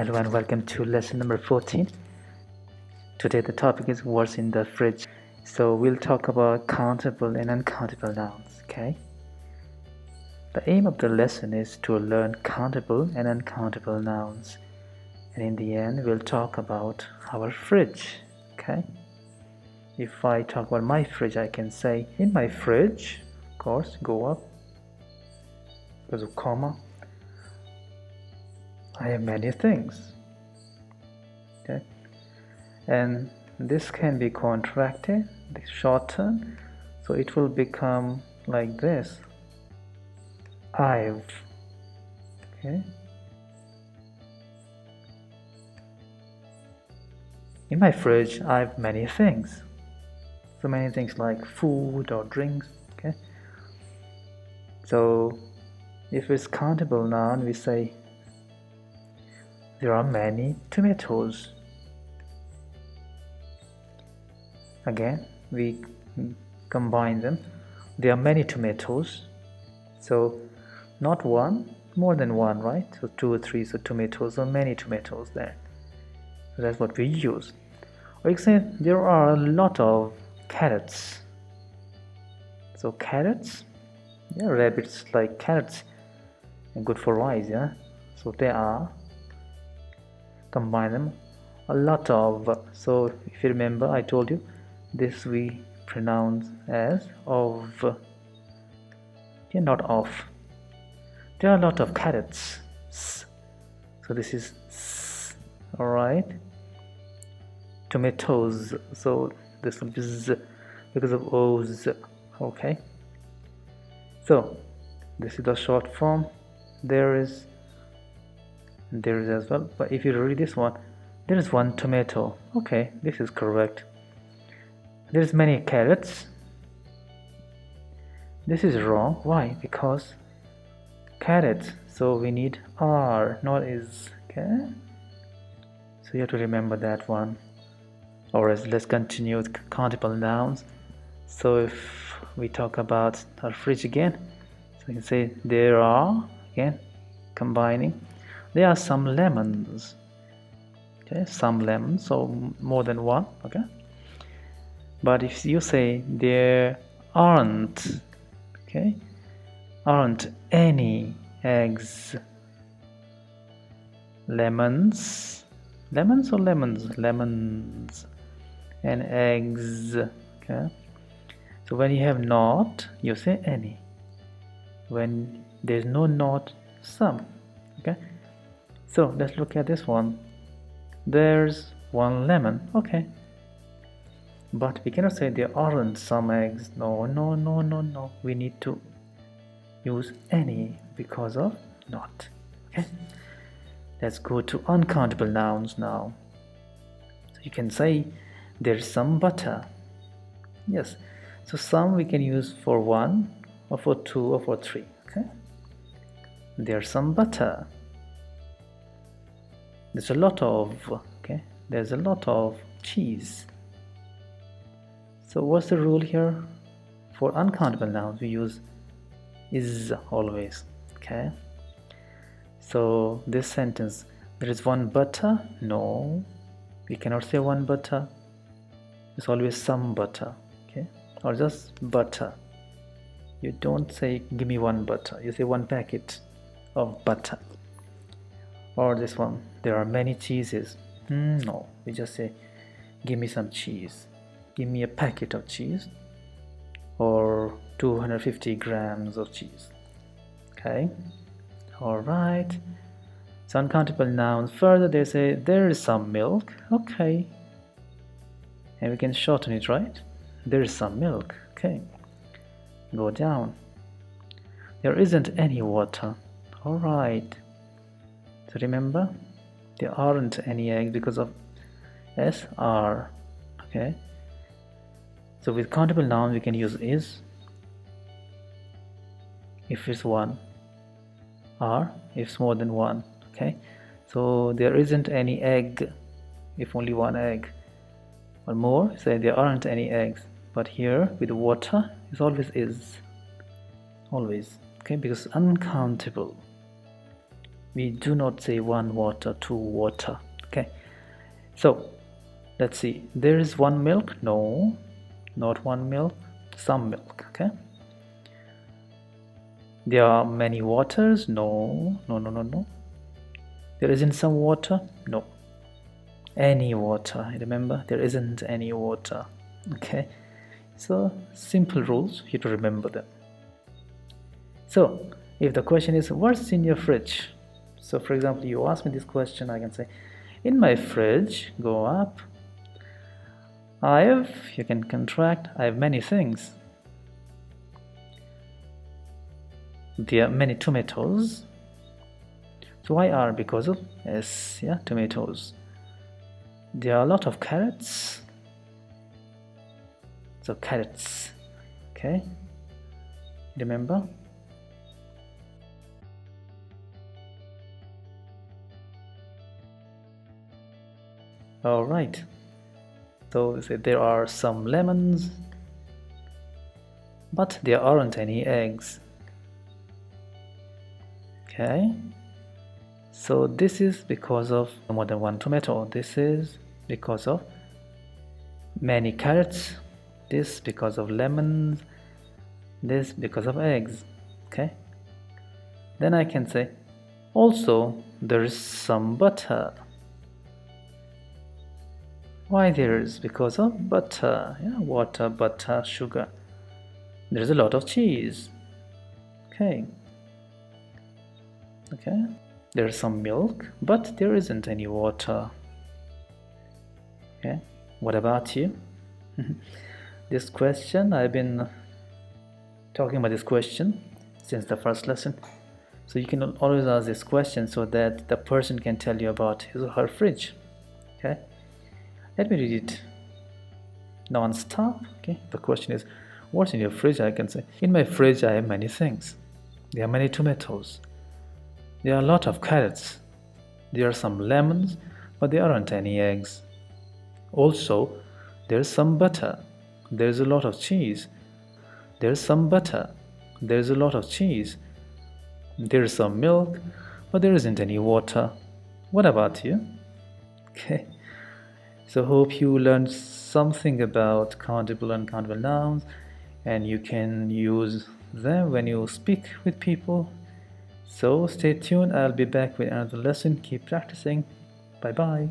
Hello and welcome to lesson number 14. Today the topic is what's in the fridge. So we'll talk about countable and uncountable nouns, okay? The aim of the lesson is to learn countable and uncountable nouns. And in the end we'll talk about our fridge, okay? If I talk about my fridge, I can say in my fridge, of course, go up because of comma. I have many things, okay? And this can be contracted, shortened, so it will become like this. I've, okay? In my fridge, I have many things. So many things like food or drinks, okay? So if it's countable noun, we say there are many tomatoes. Again, we combine them. There are many tomatoes. So not one, more than one, right? So two or three, so tomatoes, or many tomatoes there. So that's what we use. Or you can say there are a lot of carrots. So carrots, yeah, rabbits like carrots, and good for eyes, yeah. So they are, combine them, a lot of. So if you remember, I told you this we pronounce as of, yeah, not of. There are a lot of carrots. So this is s, all right. Tomatoes. So this will be z because of o's. Okay. So this is the short form. There is as well. But if you read this one, there is one tomato. Okay, this is correct. There's many carrots. This is wrong. Why? Because carrots, so we need are, not is, okay? So you have to remember that one. Or else let's continue with countable nouns. So if we talk about our fridge again, so we can say there are, again, combining, there are some lemons. Okay, some lemons, so more than one, okay? But if you say there aren't, okay, aren't any eggs. Lemons or lemons? Lemons and eggs, okay? So when you have not, you say any. When there's no not, some, okay? So let's look at this one. There's one lemon, okay? But we cannot say there aren't some eggs. No. We need to use any because of not, okay? Let's go to uncountable nouns now. So you can say there's some butter. Yes. So some we can use for one or for two or for three, okay? There's some butter. There's a lot of, okay? There's a lot of cheese. So what's the rule here? For uncountable nouns, we use is always, okay? So this sentence, there is one butter. No, we cannot say one butter. It's always some butter, okay? Or just butter. You don't say give me one butter. You say one packet of butter. Or this one, there are many cheeses. No, we just say give me some cheese. Give me a packet of cheese, or 250 grams of cheese, okay? All right. So uncountable nouns. Further, they say there is some milk. Okay. And we can shorten it, right? There is some milk. Okay. Go down. There isn't any water. All right. So remember, there aren't any eggs because of SR. Okay. So with countable nouns, we can use is if it's one, or if it's more than one, okay? So there isn't any egg if only one egg, or more, say there aren't any eggs. But here with water, it's always is, always, okay? Because uncountable. We do not say one water, two water. Okay, so let's see. There is one milk. No, not one milk, some milk. Okay. There are many waters. No, no, no, no, no. There isn't some water. No. Any water. Remember, there isn't any water. Okay. So simple rules. You have to remember them. So if the question is what's in your fridge, so for example you ask me this question, I can say in my fridge, go up, you can contract, I have many things. There are many tomatoes. So why are? Because of S, yeah, tomatoes. There are a lot of carrots. So carrots. Okay, remember. All right, so there are some lemons, but there aren't any eggs. Okay, so this is because of more than one tomato. This is because of many carrots. This because of lemons. This because of eggs. Okay, then I can say also there is some butter. Why there is? Because of butter, yeah, water, butter, sugar. There's a lot of cheese. Okay. Okay. There's some milk, but there isn't any water. Okay. What about you? This question, I've been talking about this question since the first lesson. So you can always ask this question so that the person can tell you about his or her fridge. Okay. Let me read it non-stop. Okay, the question is what's in your fridge? I can say in my fridge I have many things. There are many tomatoes, there are a lot of carrots, there are some lemons, but there aren't any eggs. Also there's some butter, there's a lot of cheese. There's some butter, there's a lot of cheese. There's some milk, but there isn't any water. What about you? Okay, so hope you learned something about countable and uncountable nouns, and you can use them when you speak with people. So stay tuned, I'll be back with another lesson. Keep practicing. Bye bye.